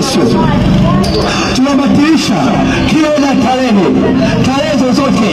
Yesu. Tunabatilisha kila aina tarehe zozote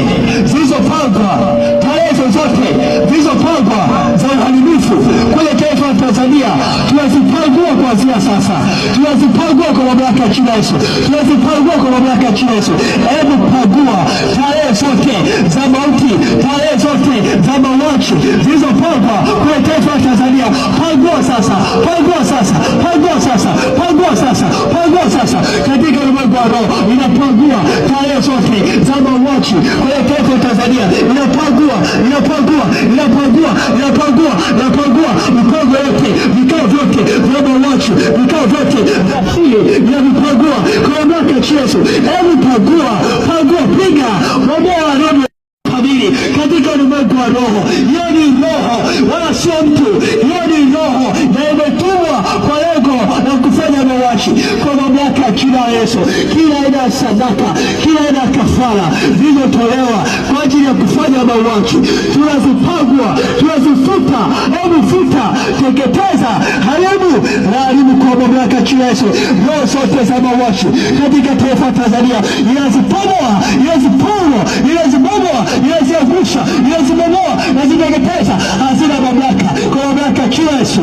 zilizopangwa, tarehe zozote zilizopangwa za uharibifu kwenye taifa la Tanzania. Tunazipangua kuanzia sasa, tunazipangua kwa mamlaka ya jina la Yesu, tunazipangua kwa mamlaka ya jina la Yesu. Hebu pangua tarehe zote za mauti, tarehe zote za mauaji zilizopangwa kwenye taifa la Tanzania. Pangua sasa, pangua sasa, pangua sasa, pangua sasa, pangua sasa katika ulimwengu wa roho. Inapangua tarehe zote za mauaji kwenye taifa la Tanzania. Inapangua, inapangua, inapangua, inapangua, inapangua mipango yote, vikao vyote vya mauaji, vikao vyote vya asili inavipangua kwa mamlaka ya Yesu. Hebu pangua, pangua, piga bomoa roho kamili katika ulimwengu wa roho. Hiyo ni roho wala sio mtu, hiyo ni roho na imetumwa kwa lengo la kufanya mauaji kwa mamlaka ya jina la Yesu. Kila aina ya sadaka, kila aina ya kafara zilizotolewa kwa ajili ya kufanya mauaji tunazipangua, tunazifuta. Hebu futa, teketeza, haribu na haribu kwa mamlaka ya jina la Yesu. Roho zote za mauaji katika taifa la Tanzania inazipomoa, inazipomoa, inazibomoa, inaziangusha, inazibomoa na ziteketeza. Hazina mamlaka kwa mamlaka ya jina la Yesu.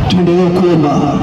Tuendelee kuomba.